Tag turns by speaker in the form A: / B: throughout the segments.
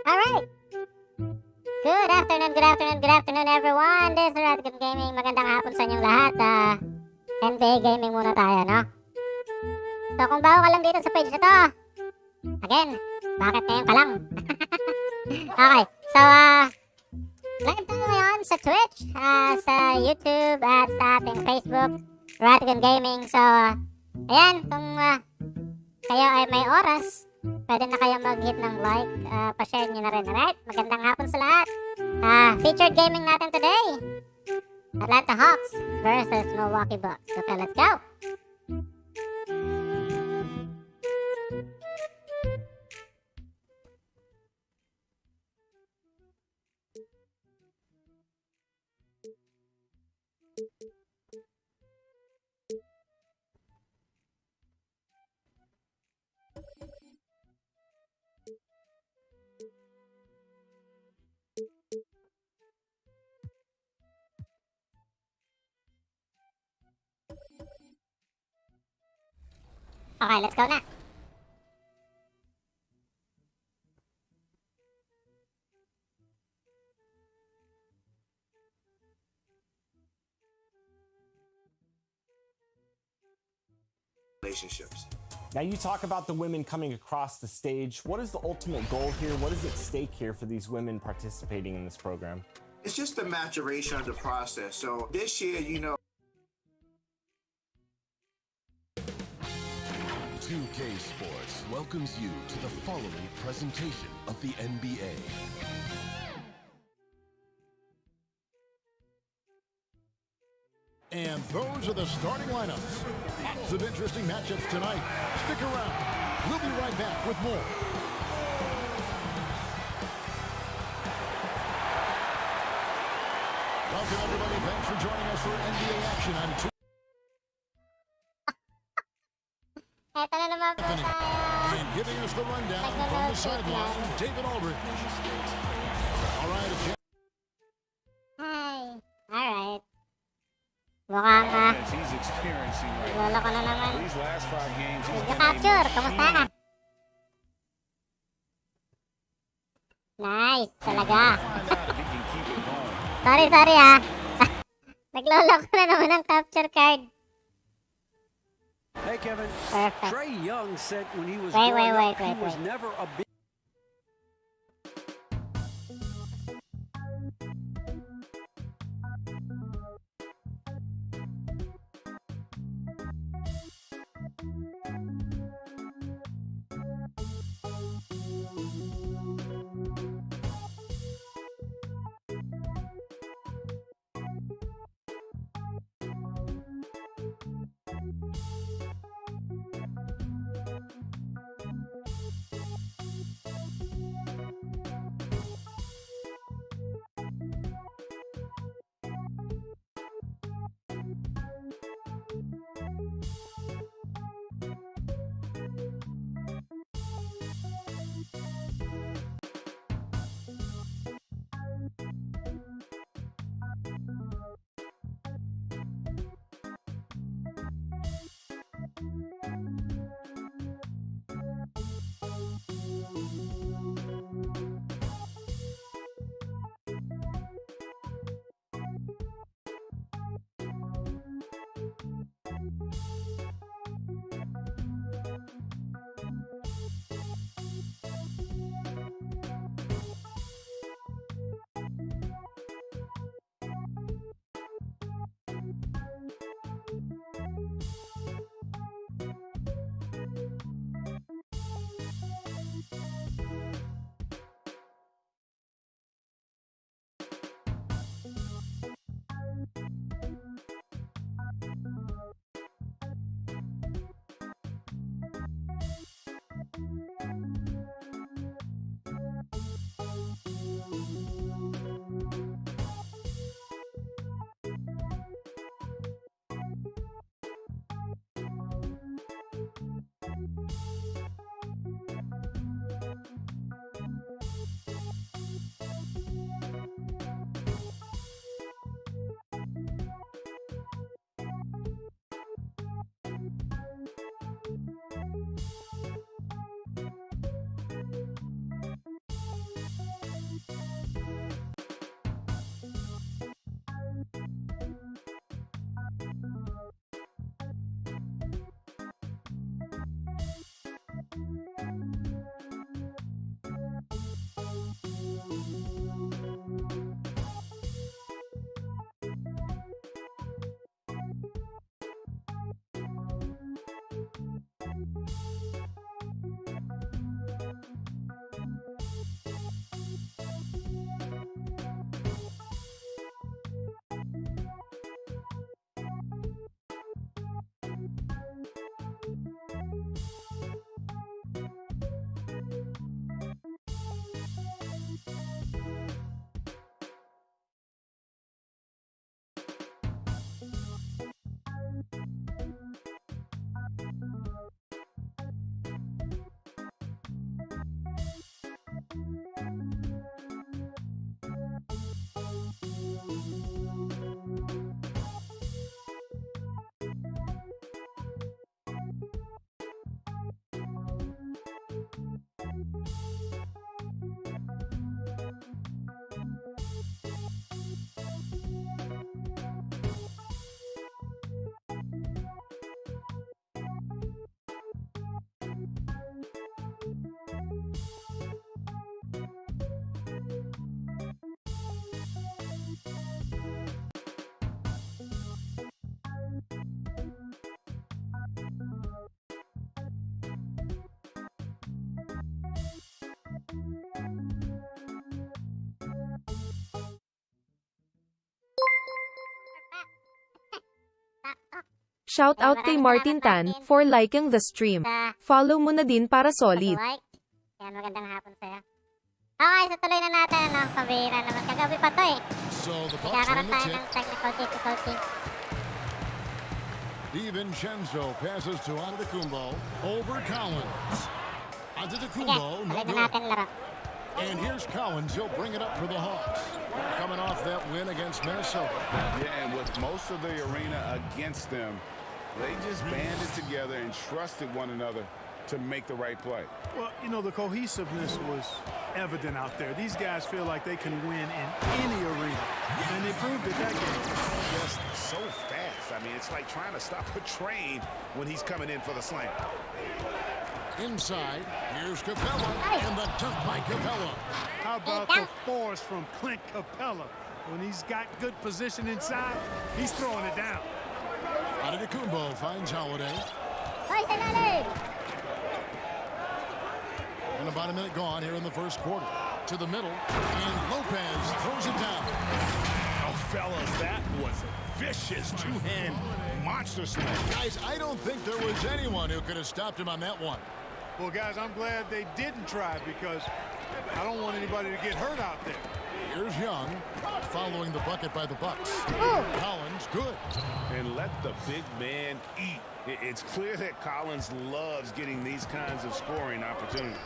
A: Alright! Good afternoon everyone! This is Radical Gaming. Magandang hapon sa inyong lahat. NBA Gaming muna tayo, no? So kung bago ka lang dito sa page na to, again, bakit ngayon ka lang? Okay, so live tayo ngayon sa Twitch, sa YouTube, at sa ating Facebook, Radical Gaming. So, ayan, kung kayo ay may oras, pwede na kayo mag-hit ng like, pa-share nyo na rin, alright? Magandang hapon sa lahat. Featured gaming natin today, Atlanta Hawks versus Milwaukee Bucks. Okay, let's go! Okay, let's go na.
B: Relationships.
C: Now you talk about the women coming across the stage. What is the ultimate goal here? What is at stake here for these women participating in this program?
B: It's just the maturation of the process. So this year, you know,
D: 2K Sports welcomes you to the following presentation of the NBA.
E: And those are the starting lineups. Lots of interesting matchups tonight. Stick around. We'll be right back with more. Welcome, everybody. Thanks for joining us for NBA action on 2.
A: Eto na naman po tayo.
E: And giving us the rundown from the sideline, David Aldridge. All right,
A: Hi. Alright. Mukhang
F: he's experiencing right
A: lolo ko na naman.
F: These last 5 games, he's
A: Video capture, kamusta ka? Nice, talaga.
F: find out if he can keep it going.
A: Sorry ha. Naglolo ko na naman ng capture card.
G: Hey, Kevin.
A: Perfect.
G: Trey Young said when he was
A: Wait,
G: growing
A: wait,
G: up, he
A: wait,
G: was
A: wait.
G: never a big...
H: Shout out kay Martin Tan for liking the stream. Follow mo na din para solid.
A: Like. Yan, magandang hapon sa'yo. Okay, so tuloy na natin, ano, pabira naman. Kagabi pa to eh.
E: So the Bucks
A: Nagkakaroon
E: win the
A: tayo
E: tip.
A: ng technical difficulty.
E: DiVincenzo passes to Antetokounmpo over Collins.
A: Sige,
E: Antetokounmpo, no
A: tuloy na
E: good.
A: natin laro.
E: And here's Collins. He'll bring it up for the Hawks. Coming off that win against Minnesota.
F: Yeah, and with most of the arena against them, they just banded together and trusted one another to make the right play.
I: Well, you know, the cohesiveness was evident out there. These guys feel like they can win in any arena, and they proved it that game.
F: Just so fast. I mean, it's like trying to stop a train when he's coming in for the slam.
E: Inside, here's Capella, and the dunk by Capella.
I: How about the force from Clint Capella? When he's got good position inside, he's throwing it down.
E: Antetokounmpo finds Holiday.
A: Hoy, Senale!
E: And about a minute gone here in the first quarter. To the middle, and Lopez throws it down.
F: Oh, fellas, that was a vicious two-hand monster slam.
E: Guys, I don't think there was anyone who could have stopped him on that one.
I: Well, guys, I'm glad they didn't try because I don't want anybody to get hurt out there.
E: Here's Young, following the bucket by the Bucks. Collins, good.
F: And let the big man eat. It's clear that Collins loves getting these kinds of scoring opportunities.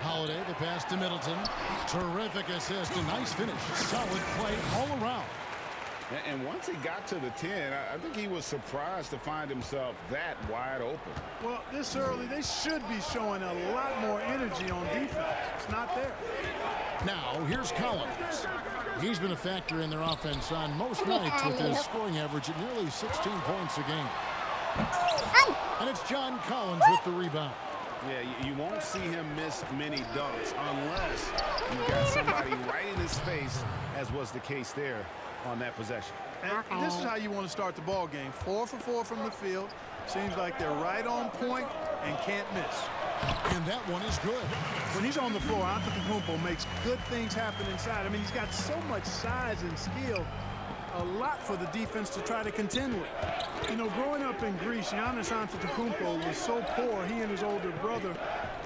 E: Holiday, the pass to Middleton. Terrific assist, a nice finish. Solid play all around.
F: And once he got to the 10, I think he was surprised to find himself that wide open.
I: Well, this early, they should be showing a lot more energy on defense. It's not there.
E: Now, here's Collins. He's been a factor in their offense on most nights with his scoring average at nearly 16 points a game. And it's John Collins with the rebound.
F: Yeah, you won't see him miss many dunks unless you've got somebody right in his face, as was the case there on that possession.
I: And this is how you want to start the ball game. 4 for 4 from the field. Seems like they're right on point and can't miss.
E: And that one is good.
I: When he's on the floor, Antetokounmpo makes good things happen inside. I mean, he's got so much size and skill. A lot for the defense to try to contend with. You know, growing up in Greece, Giannis Antetokounmpo was so poor, he and his older brother,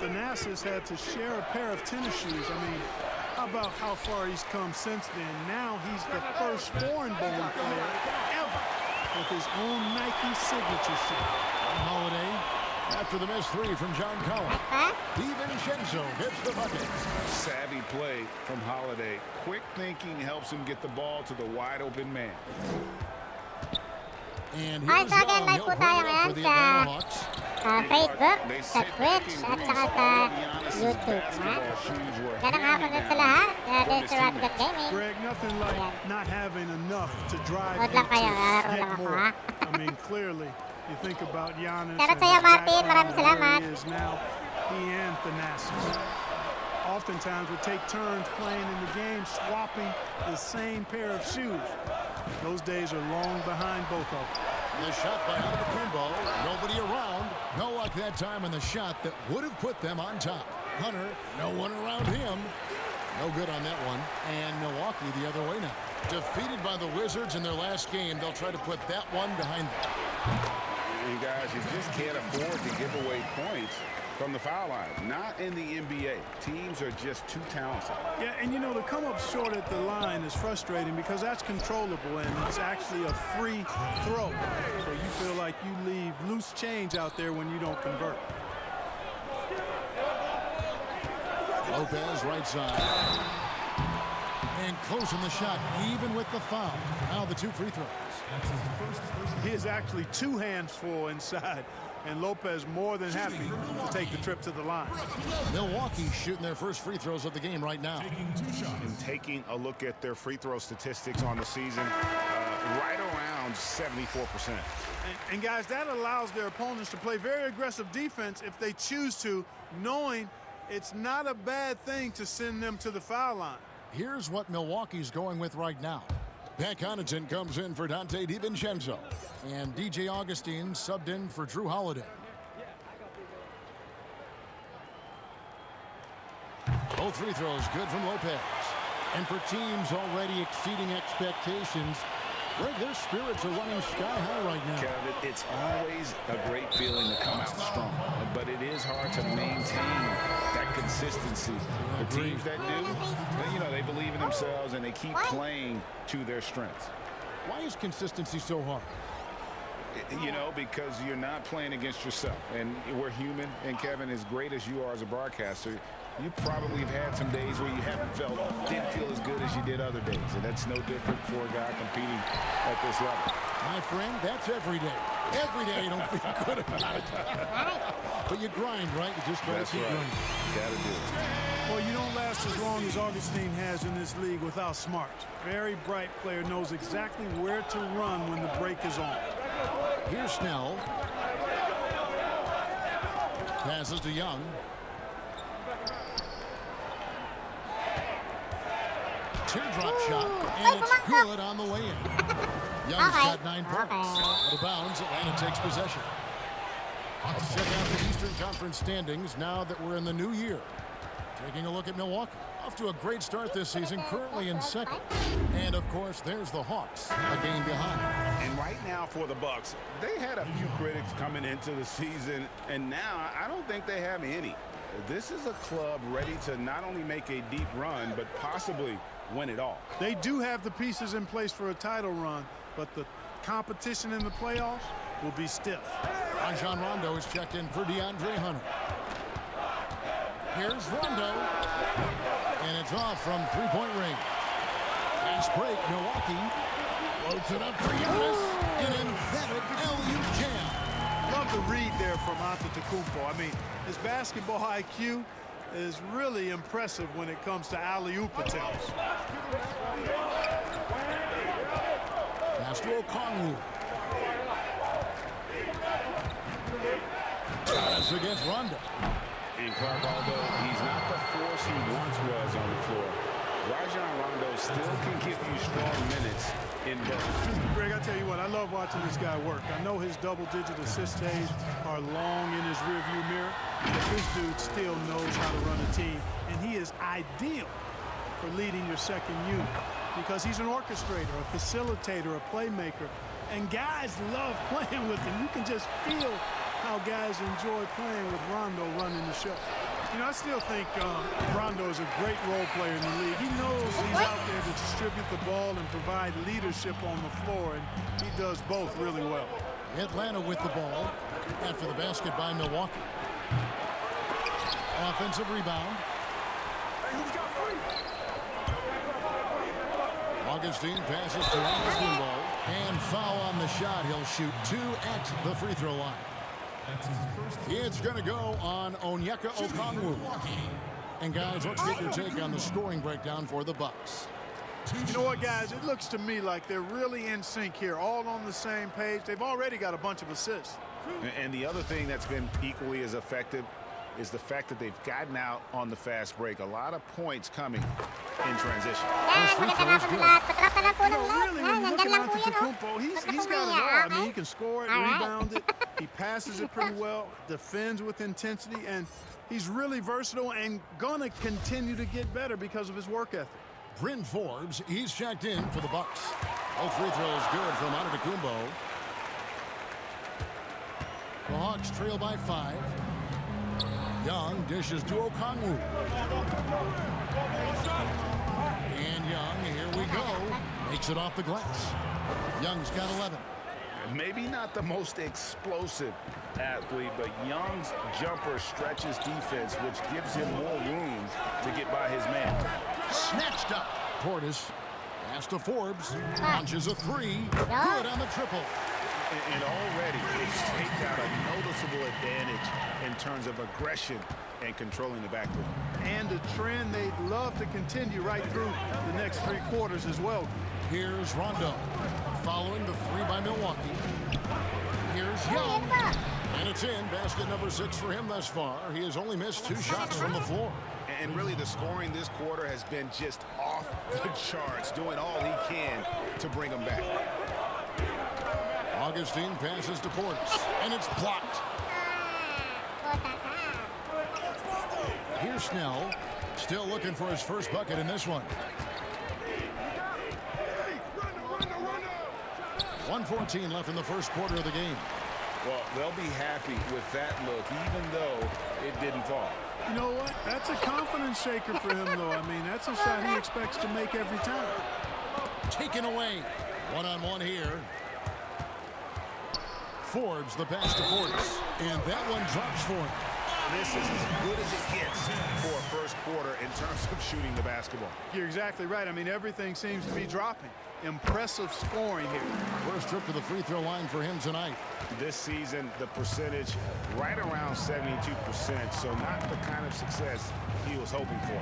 I: Thanasis, had to share a pair of tennis shoes. I mean, how about how far he's come since then? Now he's the first foreign bowling player ever with his own Nike signature shoe.
E: Holiday, after the missed three from John Collins. DiVincenzo gets the bucket.
F: Savvy play from Holiday. Quick thinking helps him get the ball to the wide open man.
E: And
A: Ay,
E: here's
A: sa akin,
E: Young.
A: like
E: He'll
A: po
E: bring
A: tayo
E: it up
A: ngayon
E: for the
A: sa
E: Atlanta Hawks.
A: Facebook, sa Twitch, at saka sa YouTube. Yan ang hapon din sa lahat. This is Radical Gaming.
I: Greg, nothing like not having enough to drive
A: Huwag
I: you
A: lang kayo,
I: to
A: lalaro
I: get
A: lang ako,
I: more.
A: ha?
I: I mean, clearly, you think about Giannis
A: Shoutout
I: and
A: sa'yo,
I: his
A: Martin.
I: background
A: Maraming
I: and where
A: salamat.
I: he is now, he and Thanasis. Oftentimes would take turns playing in the game, swapping the same pair of shoes. Those days are long behind both of them.
E: The shot by Antetokounmpo. Nobody around. No luck that time in the shot that would have put them on top. Hunter, no one around him. No good on that one. And Milwaukee the other way now. Defeated by the Wizards in their last game, they'll try to put that one behind them.
F: You guys, you just can't afford to give away points from the foul line. Not in the NBA. Teams are just too talented.
I: Yeah, and you know, to come up short at the line is frustrating because that's controllable and it's actually a free throw. So you feel like you leave loose change out there when you don't convert.
E: Lopez right side. And closing the shot, even with the foul. Now the two free throws.
I: He is actually two hands full inside. And Lopez more than happy to take the trip to the line.
E: Milwaukee shooting their first free throws of the game right now.
F: And taking a look at their free throw statistics on the season, right around 74%.
I: And guys, that allows their opponents to play very aggressive defense if they choose to, knowing it's not a bad thing to send them to the foul line.
E: Here's what Milwaukee's going with right now. Pat Connaughton comes in for Dante DiVincenzo. And DJ Augustine subbed in for Drew Holiday. Both free throws good from Lopez. And for teams already exceeding expectations, Greg, their spirits are running sky high right now.
F: Kevin, it's always a great feeling to come out strong, but it is hard to maintain that consistency. The teams that do, they believe in themselves and they keep playing to their strengths.
E: Why is consistency so hard?
F: Because you're not playing against yourself. And we're human. And, Kevin, as great as you are as a broadcaster, you probably have had some days where you didn't feel as good as you did other days. And that's no different for a guy competing at this level.
E: My friend, that's every day. Every day you don't feel good about it. But you grind, right? You just got to keep grinding.
F: Got to do it.
I: Well, you don't last as long as Augustine has in this league without smart. Very bright player, knows exactly where to run when the break is on.
E: Here's Snell. Passes to Young. Teardrop shot, and it's good on the way in. Young's got 9 points. Out of bounds, Atlanta takes possession. Let's check out the Eastern Conference standings now that we're in the new year. Taking a look at Milwaukee. Off to a great start this season, currently in second. And, of course, there's the Hawks, a game behind.
F: And right now for the Bucks, they had a few critics coming into the season, and now I don't think they have any. This is a club ready to not only make a deep run, but possibly win it all.
I: They do have the pieces in place for a title run, but the competition in the playoffs will be stiff.
E: Rajon Rondo is checked in for DeAndre Hunter. Here's Rondo. And it's off from three-point range. Fast break, Milwaukee. Floats it up for Giannis. An emphatic alley-oop jam.
I: Love the read there from Antetokounmpo. I mean, his basketball IQ is really impressive when it comes to alley-oop attempts.
E: Pass to Okongwu. Pass against Rondo.
F: And Clark, although he's not the force he once was on the floor, Rajon Rondo still can give you strong minutes in both.
I: Greg, I tell you what, I love watching this guy work. I know his double-digit assist days are long in his rearview mirror, but this dude still knows how to run a team, and he is ideal for leading your second unit because he's an orchestrator, a facilitator, a playmaker, and guys love playing with him. You can just feel how guys enjoy playing with Rondo running the show. I still think Rondo is a great role player in the league. He knows he's out there to distribute the ball and provide leadership on the floor, and he does both really well.
E: Atlanta with the ball after the basket by Milwaukee. Offensive rebound. Augustine passes to Antetokounmpo, and foul on the shot. He'll shoot 2 at the free throw line. It's going to go on Onyeka Okongwu. And guys, let's get your take on the scoring breakdown for the Bucks.
I: You know what, guys? It looks to me like they're really in sync here, all on the same page. They've already got a bunch of assists.
F: And the other thing that's been equally as effective is the fact that they've gotten out on the fast break. A lot of points coming in transition.
I: Really, when you look at Antetokounmpo, he's got it all. I mean, he can score it, rebound it, he passes it pretty well, defends with intensity, and he's really versatile and gonna continue to get better because of his work ethic.
E: Bryn Forbes, he's checked in for the Bucks. Both free throws good from Antetokounmpo. The Hawks trail by 5. Young dishes to Okongwu. And Young, here we go. Makes it off the glass. Young's got 11.
F: Maybe not the most explosive athlete, but Young's jumper stretches defense, which gives him more room to get by his man.
E: Snatched up. Portis. Pass to Forbes. Launches a 3. Good on the triple.
F: And already it's taken out a noticeable advantage in terms of aggression and controlling the backcourt.
I: And a trend they'd love to continue right through the next 3 quarters as well.
E: Here's Rondo. Following the 3 by Milwaukee. Here's Young. And it's in. Basket number 6 for him thus far. He has only missed 2 shots from the floor.
F: And really the scoring this quarter has been just off the charts, doing all he can to bring them back.
E: Augustine passes to Portis, and it's blocked. Here's Snell, still looking for his first bucket in this one. 1:14 left in the first quarter of the game.
F: Well, they'll be happy with that look, even though it didn't fall.
I: You know what? That's a confidence shaker for him, though. I mean, that's a shot he expects to make every time.
E: Taken away. One-on-one here. Forbes the pass to Portis. And that one drops for him.
F: This is as good as it gets for a first quarter in terms of shooting the basketball.
I: You're exactly right. I mean, everything seems to be dropping. Impressive scoring here.
E: First trip to the free throw line for him tonight.
F: This season, the percentage right around 72%, so not the kind of success he was hoping for.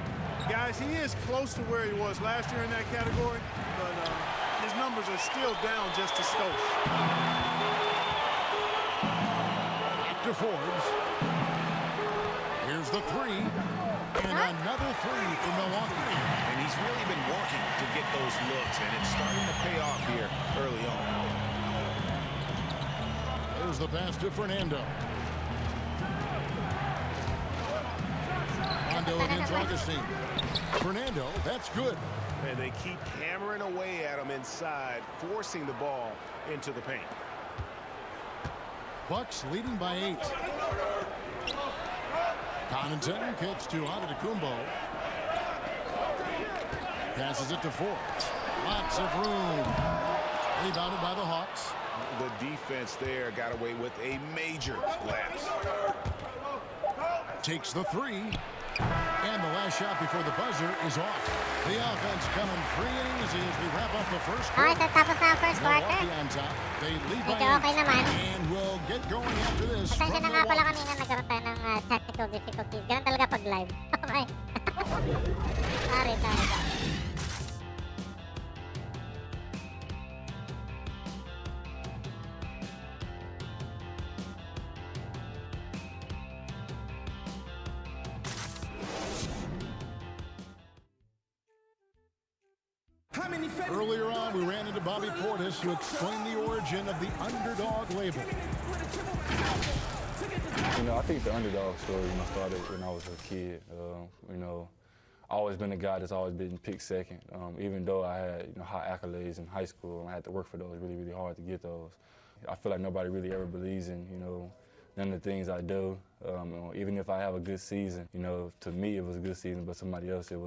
I: Guys, he is close to where he was last year in that category, but his numbers are still down just a skosh.
E: Back to Forbes. Here's the three. And another three for Milwaukee.
F: And he's really been working to get those looks, and it's starting to pay off here early on.
E: There's the pass to Fernando. Rondo against Augustine. Fernando, that's good.
F: And they keep hammering away at him inside, forcing the ball into the paint.
E: Bucks leading by 8. Connaughton kicks to Antetokounmpo. Passes it to Forbes. Lots of room. Rebounded by the Hawks.
F: The defense there got away with a major lapse.
E: Takes the three. And the last shot before the buzzer is off. The offense coming free and easy as we wrap up the first
A: Okay,
E: quarter.
A: so tapos na ang first quarter.
E: Milwaukee on top. They lead by
A: Medyo okay
E: 8.
A: naman.
E: And we'll get going after this.
A: Pasensya
E: from
A: na nga pala
E: Milwaukee.
A: kanina nagkaroon tayo ng technical difficulties. Ganun talaga pag live. Okay. sorry.
E: Earlier on, we ran into Bobby Portis, who explained the origin of the underdog label.
J: You know, I think the underdog story, started when I was a kid. I always been a guy that's always been picked second. Even though I had, high accolades in high school, and I had to work for those really, really hard to get those. I feel like nobody really ever believes in, none of the things I do. Even if I have a good season, to me it was a good season, but somebody else it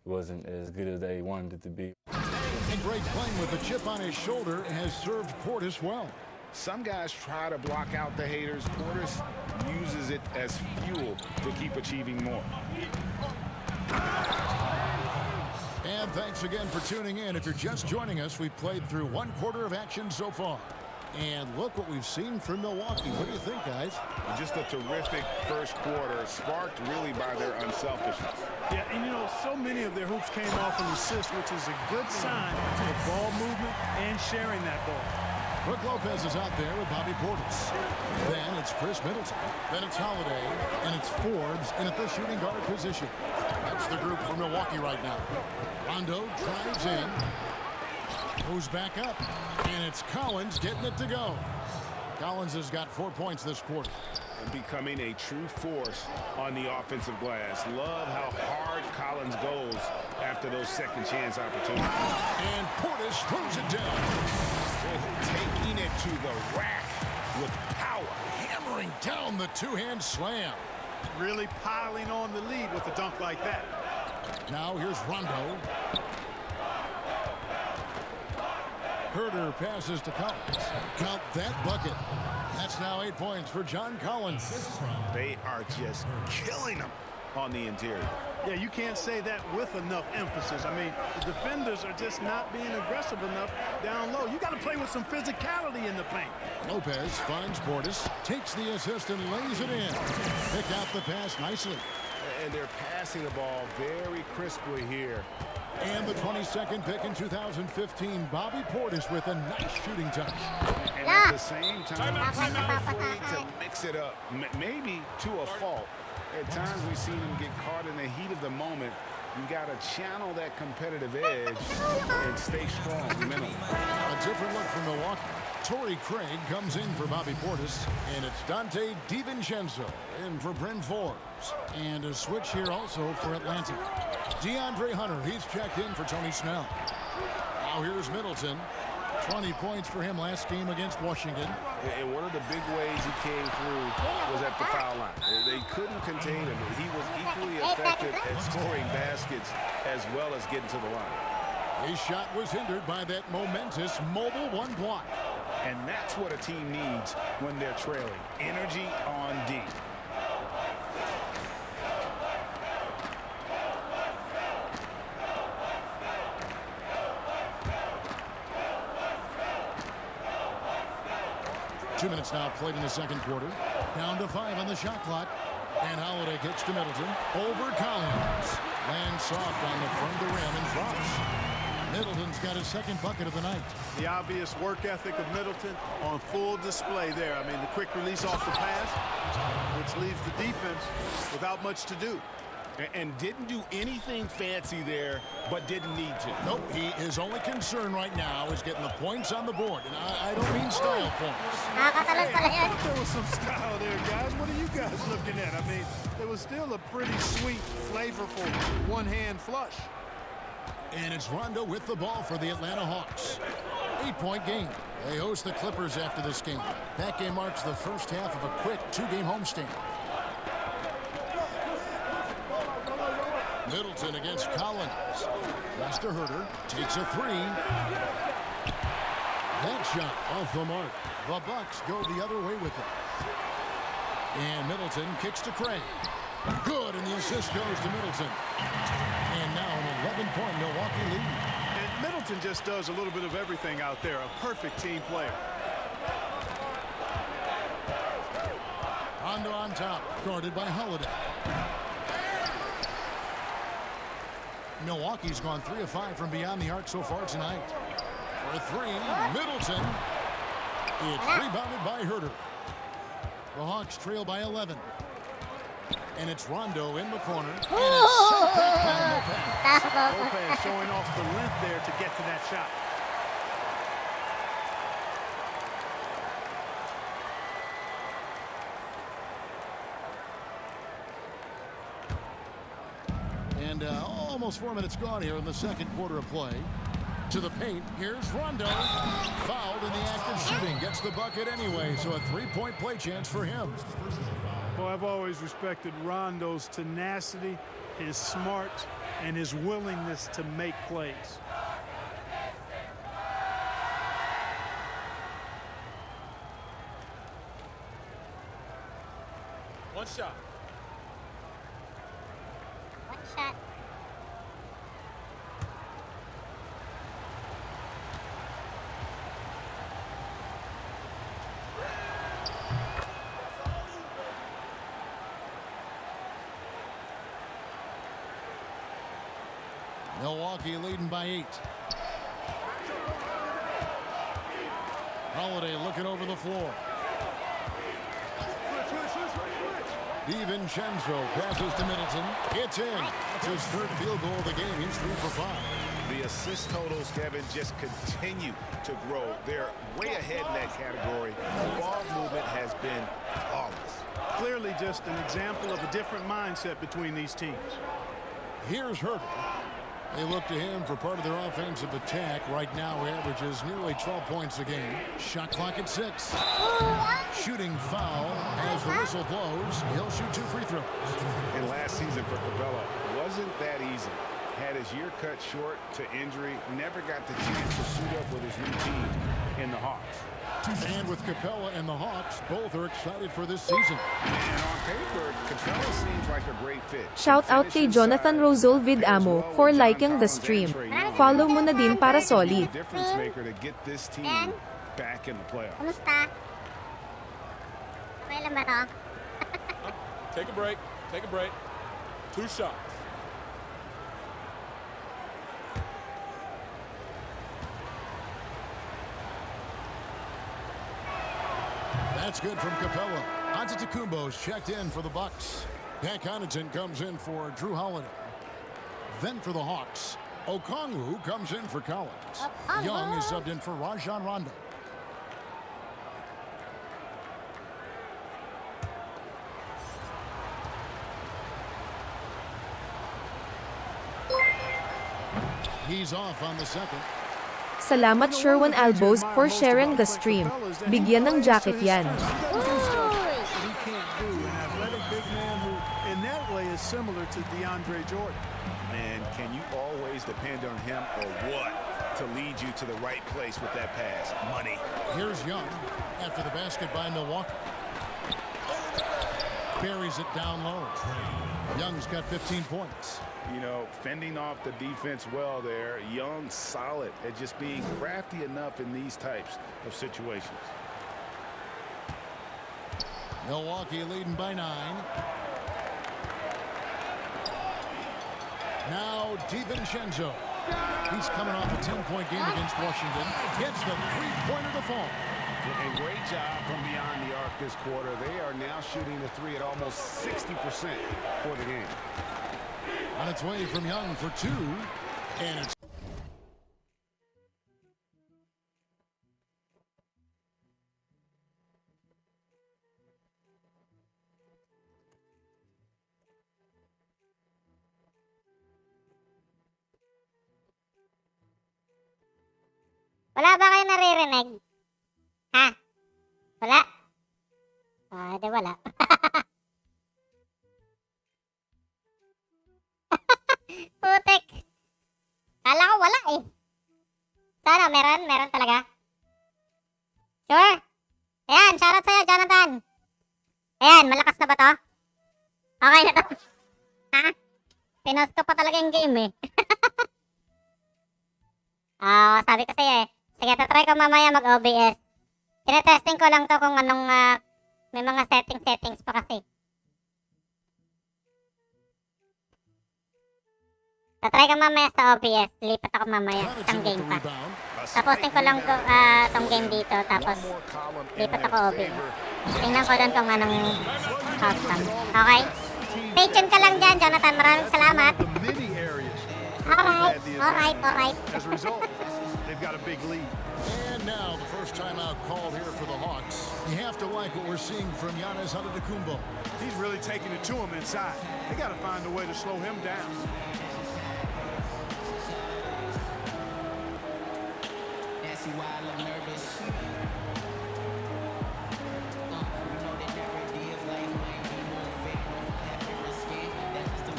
J: wasn't as good as they wanted it to be.
E: And Greg playing with a chip on his shoulder has served Portis well.
F: Some guys try to block out the haters. Portis uses it as fuel to keep achieving more.
E: And thanks again for tuning in. If you're just joining us, we've played through one quarter of action so far. And look what we've seen from Milwaukee. What do you think, guys?
F: Just a terrific first quarter, sparked really by their unselfishness.
I: Yeah, and so many of their hoops came off an assist, which is a good sign of ball movement and sharing that ball.
E: Brook Lopez is out there with Bobby Portis. Then it's Chris Middleton. Then it's Holiday. And it's Forbes in at the shooting guard position. That's the group for Milwaukee right now. Rondo drives in. Moves back up. And it's Collins getting it to go. Collins has got 4 points this quarter.
F: And becoming a true force on the offensive glass. Love how hard Collins goes after those second chance opportunities.
E: And Portis throws it down.
F: Taking it to the rack with power.
E: Hammering down the two-hand slam.
I: Really piling on the lead with a dunk like that.
E: Now here's Rondo. Herter passes to Collins. Count that bucket. That's now 8 points for John Collins.
F: They are just killing him on the interior.
I: Yeah, you can't say that with enough emphasis. I mean, the defenders are just not being aggressive enough down low. You got to play with some physicality in the paint.
E: Lopez finds Portis, takes the assist and lays it in. Pick out the pass nicely.
F: And they're passing the ball very crisply here.
E: And the 22nd pick in 2015, Bobby Portis with a nice shooting touch.
F: And at the same time, not afraid to mix it up, maybe to a fault. At times we've seen him get caught in the heat of the moment. You got to channel that competitive edge and stay strong mentally.
E: A different look from Milwaukee. Torrey Craig comes in for Bobby Portis, and it's Dante DiVincenzo in for Bryn Forbes. And a switch here also for Atlanta. DeAndre Hunter, he's checked in for Tony Snell. Now here's Middleton. 20 points for him last game against Washington.
F: And one of the big ways he came through was at the foul line. They couldn't contain him. He was equally effective at scoring baskets as well as getting to the line.
E: His shot was hindered by that momentous mobile one block.
F: And that's what a team needs when they're trailing. Energy on D.
E: Two minutes now played in the second quarter. Down to 5 on the shot clock. And Holiday kicks to Middleton. Over Collins. Lands soft on the front of the rim and drops. Middleton's got his second bucket of the night.
I: The obvious work ethic of Middleton on full display there. I mean, the quick release off the pass, which leaves the defense without much to do.
F: And didn't do anything fancy there, but didn't need to.
E: Nope, his only concern right now is getting the points on the board. And I don't mean style points.
A: Nakakatalon pala yun.
I: There was some style there, guys. What are you guys looking at? I mean, it was still a pretty sweet, flavorful one-hand flush.
E: And it's Rondo with the ball for the Atlanta Hawks. 8-point game. They host the Clippers after this game. That game marks the first half of a quick 2-game homestand. Middleton against Collins. Pass to Herter. Takes a 3. That shot off the mark. The Bucks go the other way with it. And Middleton kicks to Craig. Good, and the assist goes to Middleton. And now an 11-point Milwaukee lead.
I: And Middleton just does a little bit of everything out there. A perfect team player.
E: Rondo on top, guarded by Holiday. Milwaukee's gone 3 of 5 from beyond the arc so far tonight. For 3, Middleton. It's rebounded by Herter. The Hawks trail by 11. And it's Rondo in the corner. And it's sent back by Lopez.
I: Lopez showing off the length there to get to that shot.
E: And almost 4 minutes gone here in the second quarter of play. To the paint. Here's Rondo. Fouled in the act of shooting. Gets the bucket anyway, so a 3-point play chance for him.
I: Well, I've always respected Rondo's tenacity, his smarts, and his willingness to make plays.
A: One shot.
E: Milwaukee leading by 8. Holiday looking over the floor. DiVincenzo passes to Middleton. It's in. It's his third field goal of the game. He's 3 for 5.
F: The assist totals, Kevin, just continue to grow. They're way ahead in that category. The ball movement has been flawless.
I: Clearly just an example of a different mindset between these teams.
E: Here's Herter. They look to him for part of their offensive attack. Right now, he averages nearly 12 points a game. Shot clock at 6. Shooting foul as the whistle blows. He'll shoot 2 free throws.
F: And last season for Capella wasn't that easy. Had his year cut short to injury. Never got the chance to suit up with his new team in the Hawks.
E: And with Capella and the Hawks, both are excited for this season.
F: And on paper, Capella seems like a great fit.
H: Shout out kay Jonathan Rosol Vidamo for liking the stream. Follow mo na din para solid.
F: Difference maker to get this team back in the playoffs.
A: Kumusta? Okay lang ba to?
K: Take a break. Take a break. 2 shots.
E: That's good from Capella. Antetokounmpo's checked in for the Bucks. Pat Connaughton comes in for Drew Holiday. Then for the Hawks, Okongwu comes in for Collins. Young is subbed in for Rajon Rondo. He's off on the second.
H: Salamat Sherwin Albos for sharing the stream. Bigyan ng jacket yan.
I: He can't do an athletic big man who, in that way, is similar to DeAndre Jordan.
F: Man, can you always depend on him or what to lead you to the right place with that pass? Money.
E: Here's Young after the basket by Milwaukee. Buries it down low. Young's got 15 points.
F: You know, fending off the defense well there. Young solid at just being crafty enough in these types of situations.
E: Milwaukee leading by 9. Now DiVincenzo. He's coming off a 10-point game against Washington. Gets the three-pointer to fall.
F: And great job from beyond the arc this quarter. They are now shooting the three at almost 60% for the game.
E: On its way from Young for 2. And it's
A: Wala ba kayo naririnig? Ha? Wala? Di wala. Putek. Kala ko wala eh. Sana meron? Meron talaga? Sure? Ayan, shoutout sa'yo, Jonathan. Ayan, malakas na ba to? Okay na to. Ha? Pinost ko pa talaga yung game eh. Sabi ko sa'yo eh. Sige, tatry ko mamaya mag-OBS. Tinetesting ko lang to kung anong may mga settings pa kasi. Tatry ko mamaya sa OBS. Lipat ako mamaya. Isang game pa. Tapusin ko lang tong game dito. Tapos lipat ako OBS. Tingnan ko doon kung anong outcome. Okay? Stay tuned ka lang dyan, Jonathan. Maraming salamat. Alright.
I: As a result, they've got a big lead.
E: And now the first timeout called here for the Hawks. You have to like what we're seeing from Giannis Antetokounmpo.
I: He's really taking it to him inside. They got to find a way to slow him down.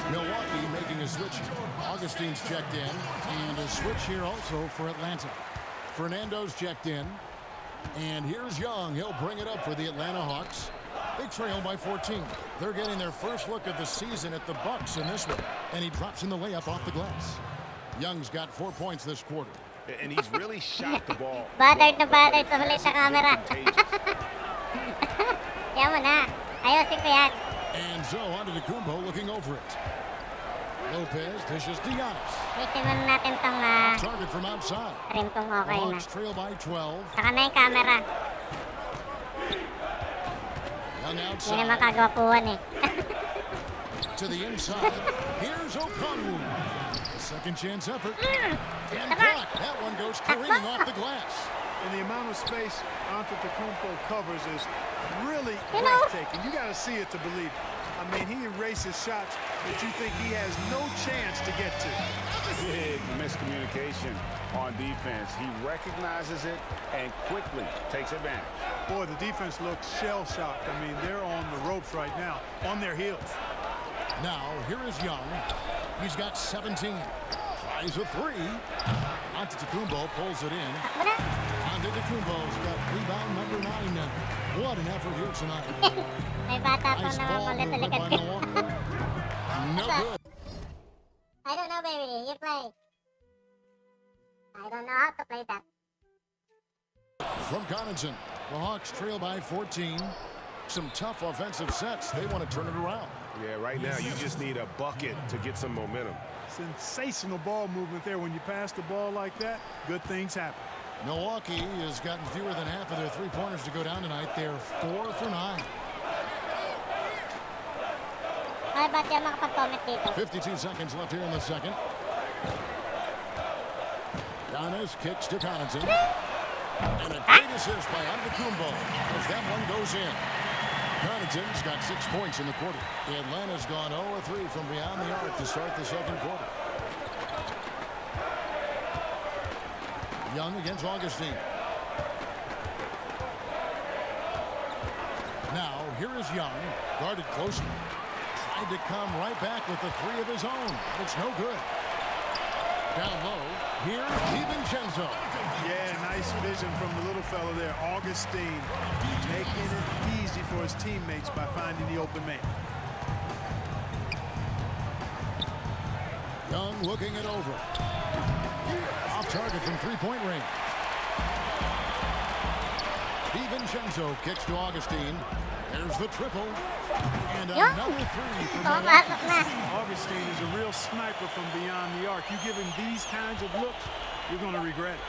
E: Milwaukee making a switch. Augustine's checked in. And a switch here also for Atlanta. Fernando's checked in. And here's Young. He'll bring it up for the Atlanta Hawks. They trail by 14. They're getting their first look of the season at the Bucks in this one. And he drops in the layup off the glass. Young's got 4 points this quarter.
F: And he's really shot the ball.
A: Bothered sa huli sa camera. Yan mo na. Ayosin ko yan.
E: And so Antetokounmpo looking over it. Lopez dishes to Giannis.
A: Waitin mo natin tong
E: Target from outside.
A: rim kung okay na.
E: Hawks trail by 12.
A: Saka na yung camera.
E: Young
A: Hindi
E: outside.
A: naman kagwapuan eh.
E: To the inside. Here's Okongwu. Second chance effort. And blocked. That one goes careening off the glass.
I: And the amount of space Antetokounmpo covers is really breathtaking. You got to see it to believe it. I mean, he erases shots that you think he has no chance to get to.
F: Big miscommunication on defense. He recognizes it and quickly takes advantage.
I: Boy, the defense looks shell-shocked. I mean, they're on the ropes right now, on their heels.
E: Now, here is Young. He's got 17. Tries a three. Antetokounmpo pulls it in. Antetokounmpo's got rebound number 9 now. What an effort here tonight.
A: May bata pang
E: Nice
A: naman
E: ball
A: ulit sa
E: movement
A: likod
E: by
A: ko.
E: Milwaukee. No good.
A: I don't know, baby. You play. I don't know how to play that.
E: From Connaughton, the Hawks trail by 14. Some tough offensive sets. They want to turn it around.
F: Yeah, right now you just need a bucket to get some momentum.
I: Sensational ball movement there. When you pass the ball like that, good things happen.
E: Milwaukee has gotten fewer than half of their three-pointers to go down tonight. They're 4 for 9.
A: Ay, ba't yan makapag-comment dito?
E: 52 seconds left here in the second. Giannis kicks to Connaughton. And a great assist by Antetokounmpo as that one goes in. Connaughton's got 6 points in the quarter. Atlanta's gone 0-3 from beyond the arc to start the second quarter. Young against Augustine. Now, here is Young, guarded closely. Tried to come right back with the three of his own. It's no good. Down low, here's DiVincenzo.
I: Yeah, nice vision from the little fella there, Augustine, making it easy for his teammates by finding the open man.
E: Young looking it over. Off target from three-point range. DiVincenzo kicks to Augustine. There's the triple. And another three from
I: Augustine is a real sniper from beyond the arc. You give him these kinds of looks, you're going to regret it.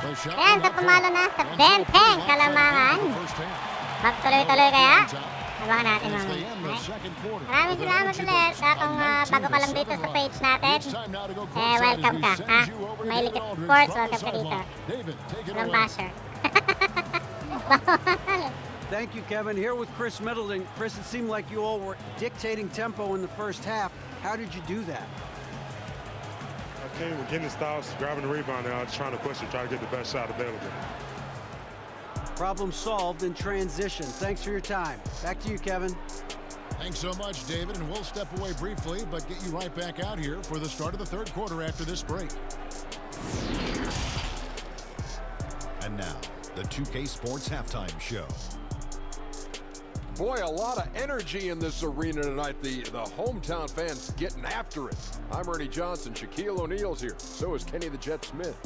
A: Ayan, sa pumalo na sa 20 kalamangan. Magtuloy-tuloy kaya? Abangan natin mamaya. Maraming salamat ulit. Kung bago ka lang dito sa page natin, welcome ka. Mahilig ka sports, welcome ka dito. Walang basher.
G: Thank you, Kevin. Here with Chris Middleton. Chris, it seemed like you all were dictating tempo in the first half. How did you do that?
L: Okay, we're getting the stops, grabbing the rebound, and I was trying to push it, try to get the best shot available.
G: Problem solved in transition. Thanks for your time. Back to you, Kevin.
E: Thanks so much, David, and we'll step away briefly, but get you right back out here for the start of the third quarter after this break.
M: And now, the 2K Sports Halftime Show.
N: Boy, a lot of energy in this arena tonight. The hometown fans getting after it. I'm Ernie Johnson. Shaquille O'Neal's here. So is Kenny the Jet Smith.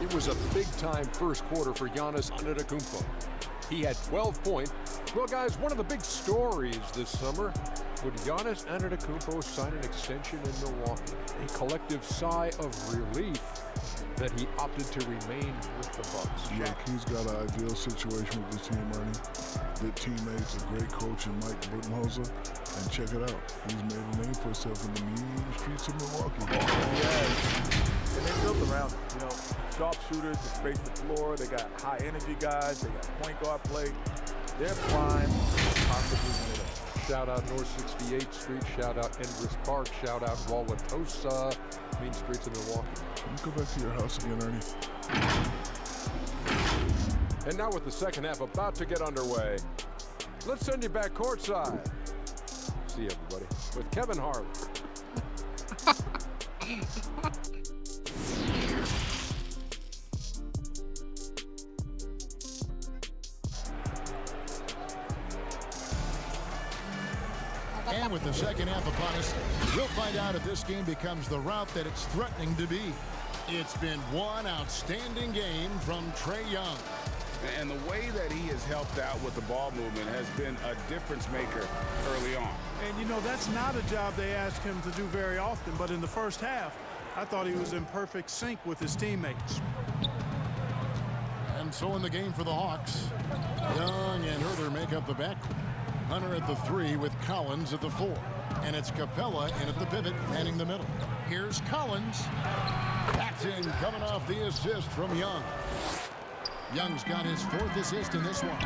N: It was a big-time first quarter for Giannis Antetokounmpo. He had 12 points. Well, guys, one of the big stories this summer, would Giannis Antetokounmpo sign an extension in Milwaukee? A collective sigh of relief that he opted to remain with the Bucks.
O: Look, he's got an ideal situation with this team, Ernie. Good teammates, a great coach in Mike Budenholzer, and check it out. He's made a name for himself in the mean streets of Milwaukee.
K: Yes. And they built around it. You know, sharpshooters to space the floor. They got high energy guys. They got point guard play. They're prime.
N: Shout out North 68th Street. Shout out Endress Park. Shout out Wauwatosa. Mean streets of Milwaukee.
O: Can you go back to your house again, Ernie?
N: And now with the second half about to get underway, let's send you back courtside. See you, everybody, with Kevin Harlan.
E: And with the second half upon us, we'll find out if this game becomes the route that it's threatening to be. It's been one outstanding game from Trae Young.
F: And the way that he has helped out with the ball movement has been a difference maker early on.
I: And, you know, that's not a job they ask him to do very often, but in the first half, I thought he was in perfect sync with his teammates.
E: And so in the game for the Hawks, Young and Herder make up the back. Hunter at the 3 with Collins at the 4. And it's Capella in at the pivot, manning the middle. Here's Collins. Paxton coming off the assist from Young. Young's got his 4th assist in this one.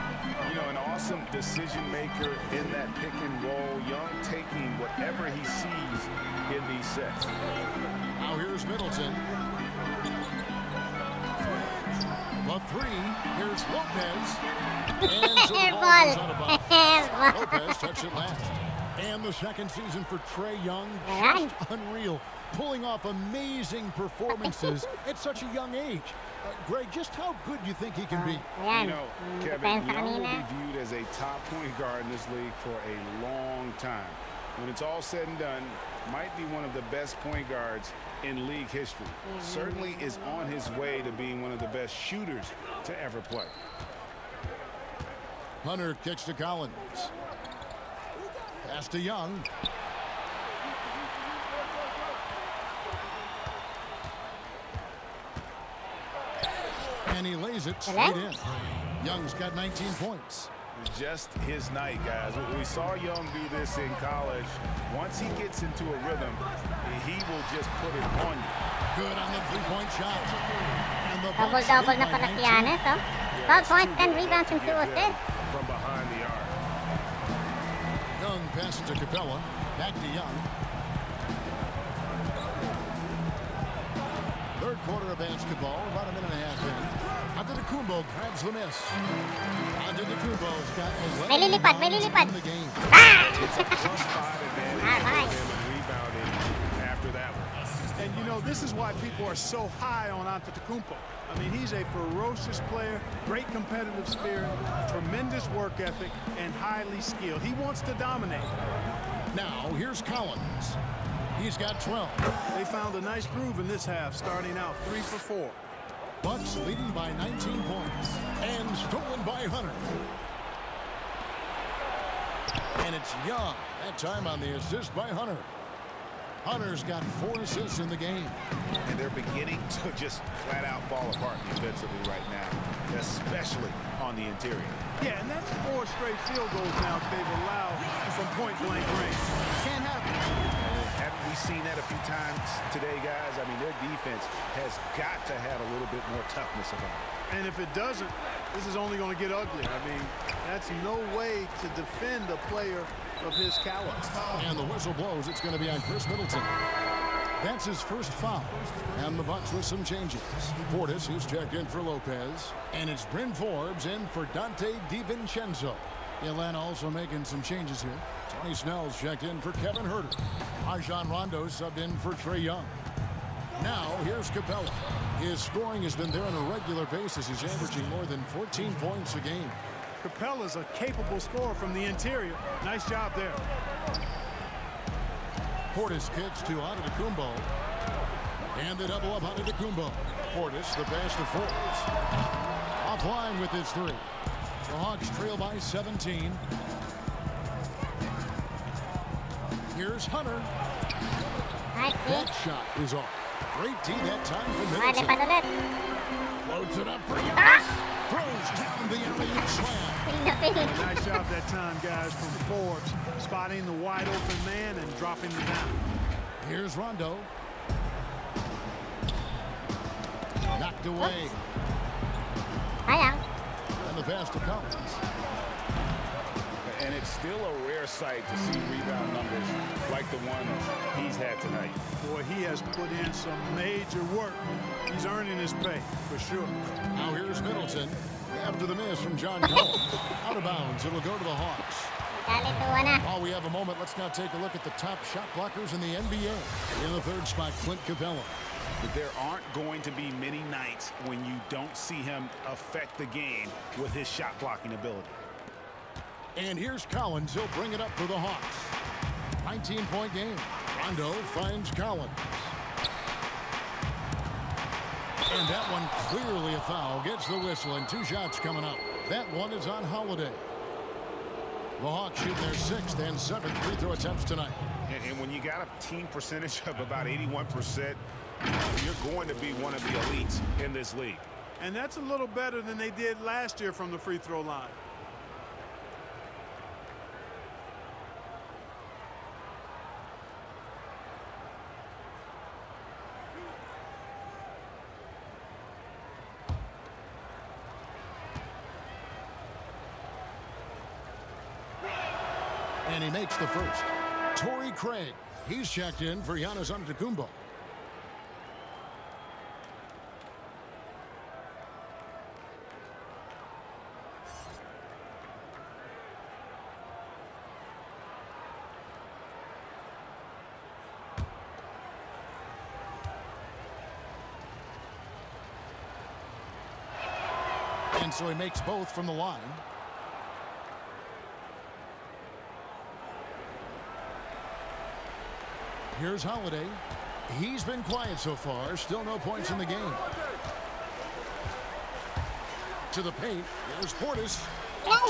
F: You know, an awesome decision maker in that pick and roll. Young taking whatever he sees in these sets.
E: Now here's Middleton. The 3. Here's Lopez. And so the ball goes out of bounds. Lopez touched it last. And the second season for Trae Young, just unreal. Pulling off amazing performances at such a young age. Greg, just how good do you think he can be?
F: You know, Kevin, Young will be viewed as a top point guard in this league for a long time. When it's all said and done, might be one of the best point guards in league history. Certainly is on his way to being one of the best shooters to ever play.
E: Hunter kicks to Collins. Pass to Young. And he lays it straight in. Young's got 19 points.
F: Just his night, guys. We saw Young do this in college. Once he gets into a rhythm, he will just put it on you.
E: Good on the three-point shot. And the
A: Double-double na pala si Giannis, oh. 12 points, 10 rebounds, and 2 assists.
F: From behind the arc.
E: Young passes to Capella. Back to Young. quarter of basketball, about a minute and a half in. Antetokounmpo grabs the miss. Antetokounmpo's got 11 rebounds in the game.
F: It's a +5 advantage for them in rebounding after that one.
I: And you know, this is why people are so high on Antetokounmpo. I mean, he's a ferocious player, great competitive spirit, tremendous work ethic, and highly skilled. He wants to dominate.
E: Now, here's Collins. He's got 12.
I: They found a nice groove in this half, starting out 3 for 4.
E: Bucks leading by 19 points. And stolen by Hunter. And it's Young. That time on the assist by Hunter. Hunter's got 4 assists in the game.
F: And they're beginning to just flat out fall apart defensively right now, especially on the interior.
I: Yeah, and that's 4 straight field goals now they've allowed from point-blank range. Can't happen.
F: Haven't we seen that a few times today, guys? I mean, their defense has got to have a little bit more toughness about it.
I: And if it doesn't, this is only going to get ugly. I mean, that's no way to defend a player of his caliber.
E: And the whistle blows. It's going to be on Chris Middleton. That's his first foul. And the Bucks with some changes. Portis, who's checked in for Lopez. And it's Bryn Forbes in for Dante DiVincenzo. Atlanta also making some changes here. Tony Snell's checked in for Kevin Huerter. Rajon Rondo subbed in for Trae Young. Now, here's Capella. His scoring has been there on a regular basis. He's averaging more than 14 points a game.
I: Capella's a capable scorer from the interior. Nice job there.
E: Portis kicks to Antetokounmpo. And they double up Antetokounmpo. Portis, the pass to Forbes. Offline with his 3. The Hawks trail by 17. Here's Hunter. That shot is off. Great D that time for Middleton. Floats it up for Giannis. Throws down the alley-oop slam.
I: Nice job that time, guys, from Forbes, spotting the wide open man and dropping it down.
E: Here's Rondo. Knocked away. And the pass to Collins.
F: And it's still a rare sight to see rebound numbers like the ones he's had tonight.
I: Boy, he has put in some major work. He's earning his pay, for sure.
E: Now here's Middleton. After the miss from John Collins. Out of bounds. It'll go to the Hawks. While we have a moment, let's now take a look at the top shot blockers in the NBA. In the third spot, Clint Capella.
F: But there aren't going to be many nights when you don't see him affect the game with his shot blocking ability.
E: And here's Collins. He'll bring it up for the Hawks. 19-point game. Rondo finds Collins. And that one clearly a foul. Gets the whistle and 2 shots coming up. That one is on Holiday. The Hawks shooting their 6th and 7th free throw attempts tonight.
F: And when you got a team percentage of about 81%, you're going to be one of the elites in this league.
I: And that's a little better than they did last year from the free throw line.
E: And he makes the first. Torrey Craig. He's checked in for Giannis Antetokounmpo. And so he makes both from the line. Here's Holiday. He's been quiet so far. Still no points in the game. To the paint. There's Portis.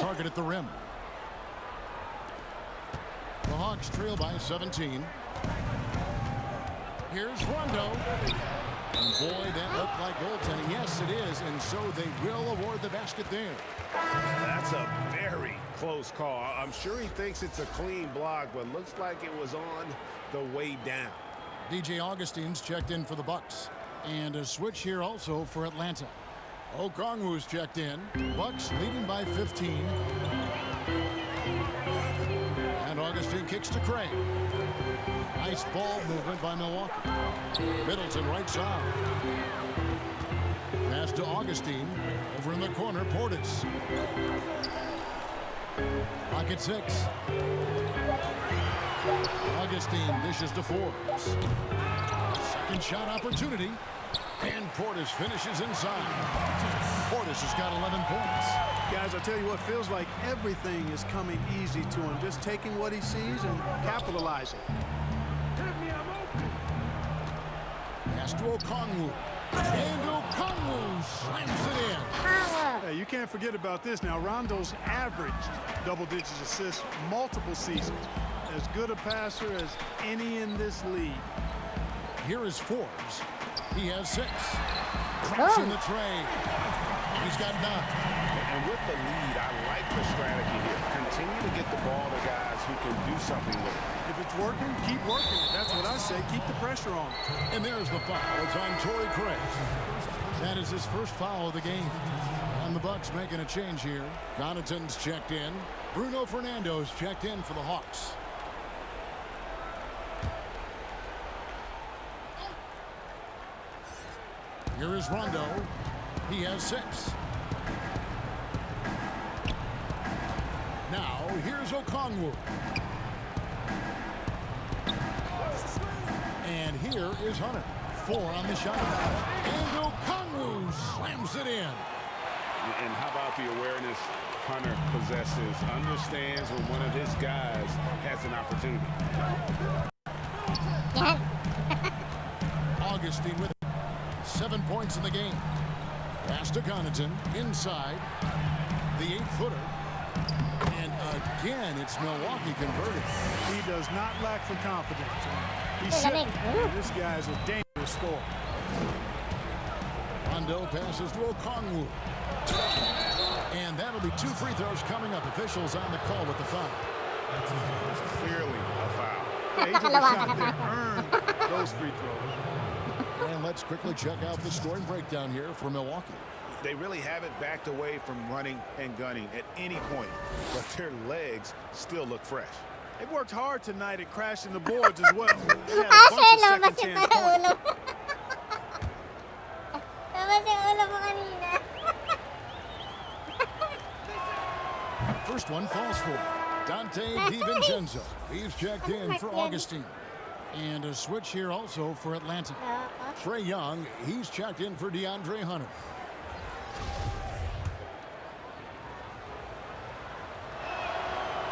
E: Target at the rim. The Hawks trail by 17. Here's Rondo. And boy, that looked like goaltending. Yes, it is. And so they will award the basket there.
F: That's a very close call. I'm sure he thinks it's a clean block, but looks like it was on the way down.
E: DJ Augustine's checked in for the Bucks. And a switch here also for Atlanta. Okongwu's checked in. Bucks leading by 15. And Augustine kicks to Craig. Nice ball movement by Milwaukee. Middleton right side. Pass to Augustine. Over in the corner, Portis. Pocket 6. Augustine dishes to Forbes. Second shot opportunity. And Portis finishes inside. Portis has got 11 points.
I: Guys, I'll tell you what, feels like everything is coming easy to him. Just taking what he sees and capitalizing.
E: Pass to Okongwu. And Okongwu slams it in.
I: Hey, you can't forget about this now. Rondo's averaged double-digit assists multiple seasons. As good a passer as any in this league.
E: Here is Forbes. He has 6. Cross in the tray. He's got 9.
F: And with the lead, I like the strategy here. Continue to get the ball to guys who can do something with it.
I: If it's working, keep working. That's what I say. Keep the pressure on.
E: And there's the foul. It's on Torrey Craig. That is his first foul of the game. And the Bucks making a change here. Connaughton's checked in. Bruno Fernando's checked in for the Hawks. Here is Rondo. He has 6. Now, here's Okongwu. And here is Hunter. 4 on the shot. And Okongwu slams it in.
F: And how about the awareness Hunter possesses? Understands when one of his guys has an opportunity.
E: Augustine with 7 points in the game. Pass to Connaughton. Inside. The 8-footer. And again, it's Milwaukee converted.
I: He does not lack for confidence. He should. This guy's a dangerous scorer.
E: Rondo passes to Okongwu. And that'll be 2 free throws coming up. Officials on the call with the foul.
F: Clearly a foul.
I: Yeah, he took a shot there. Earned those free throws.
E: And let's quickly check out the scoring breakdown here for Milwaukee.
F: They really haven't backed away from running and gunning at any point, but their legs still look fresh.
I: They worked hard tonight at crashing the boards as well. They had a bunch of second-chance points.
E: First one falls for Dante DiVincenzo. He's checked in for Augustine. And a switch here also for Atlanta. Trae Young, he's checked in for DeAndre Hunter.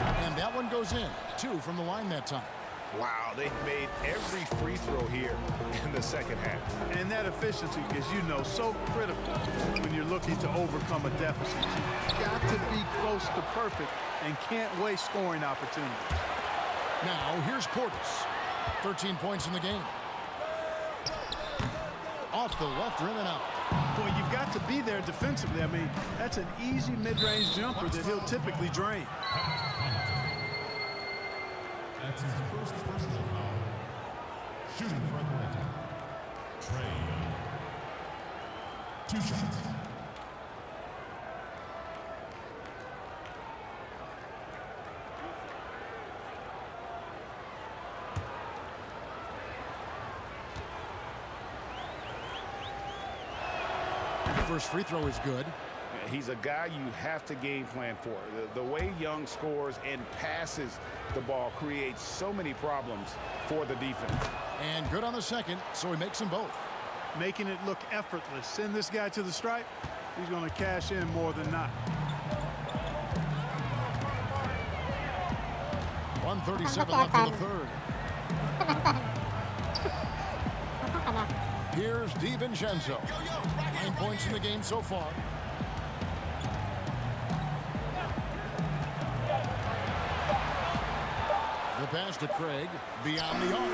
E: And that one goes in. 2 from the line that time.
F: Wow, they've made every free throw here in the second half.
I: And that efficiency is, so critical when you're looking to overcome a deficit. You've got to be close to perfect and can't waste scoring opportunities.
E: Now, here's Portis. 13 points in the game. Off the left rim and out.
I: Boy, you've got to be there defensively. I mean, that's an easy mid-range jumper that he'll typically drain.
P: That's his first personal foul. Shooting for Atlanta. Trae Young. 2 shots.
E: First free throw is good.
F: He's a guy you have to game plan for. The way Young scores and passes the ball creates so many problems for the defense.
E: And good on the second, so he makes them both.
I: Making it look effortless. Send this guy to the stripe. He's going to cash in more than not.
E: 1:37 left in the third. Here's DiVincenzo. 9 points in the game so far. The pass to Craig. Beyond the arc.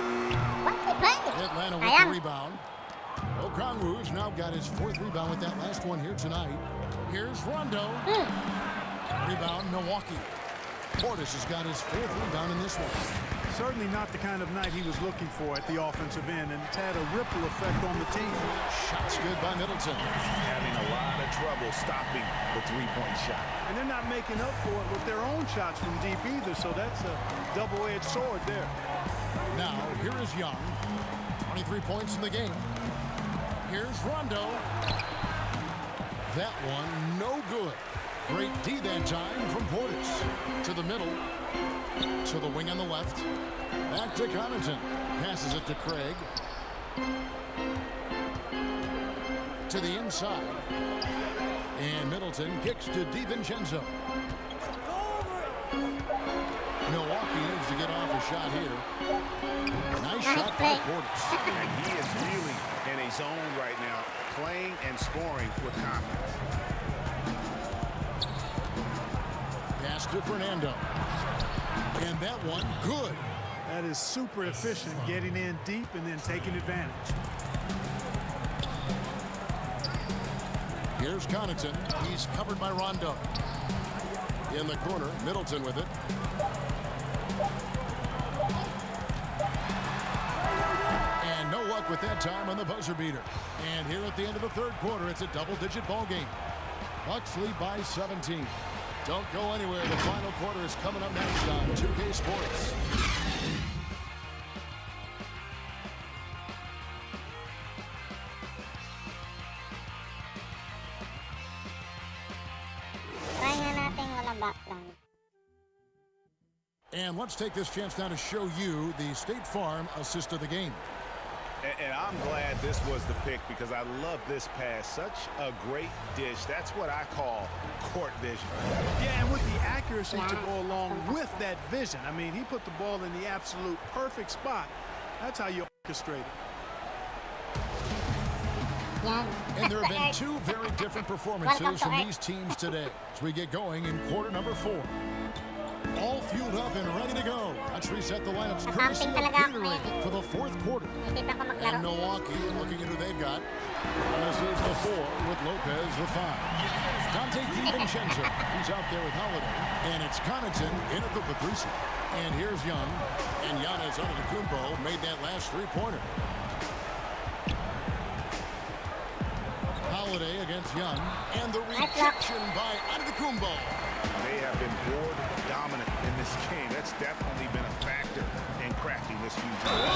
E: Atlanta with the rebound. Okongwu's now got his 4th rebound with that last one here tonight. Here's Rondo. Rebound, Milwaukee. Portis has got his 4th rebound in this one.
I: Certainly not the kind of night he was looking for at the offensive end, and it's had a ripple effect on the team.
E: Shots good by Middleton.
F: Having a lot of trouble stopping the 3-point shot.
I: And they're not making up for it with their own shots from deep either, so that's a double-edged sword there.
E: Now, here is Young. 23 points in the game. Here's Rondo. That one, no good. Great D that time from Portis. To the middle. To the wing on the left. Back to Connaughton. Passes it to Craig. To the inside. And Middleton kicks to DiVincenzo. Milwaukee needs to get off a shot here. Nice shot by Portis.
F: And he is really in a zone right now, playing and scoring with confidence.
E: Pass to Fernando. And that one, good.
I: That is super efficient, getting in deep and then taking advantage.
E: Here's Connaughton. He's covered by Rondo. In the corner, Middleton with it. And no luck with that time on the buzzer beater. And here at the end of the third quarter, it's a double-digit ball game. Bucks lead by 17. Don't go anywhere. The final quarter is coming up next on 2K Sports. And let's take this chance now to show you the State Farm assist of the game.
F: And I'm glad this was the pick because I love this pass. Such a great dish. That's what I call court vision.
I: Yeah, and with the accuracy to go along with that vision. I mean, he put the ball in the absolute perfect spot. That's how you orchestrate it.
E: And there have been two very different performances from these teams today as we get going in quarter number 4. All fueled up and ready to go. Let's reset the lineups courtesy of Gatorade for the fourth quarter. And Milwaukee looking at who they've got. This is the 4 with Lopez the 5. Dante DiVincenzo, he's out there with Holiday. And it's Connaughton in at the 3 slot. And here's Young. And Giannis Antetokounmpo made that last three-pointer. Holiday against Young. And the rejection by Antetokounmpo.
F: They have been board dominant in this game. That's definitely been a factor in cracking this huge lead.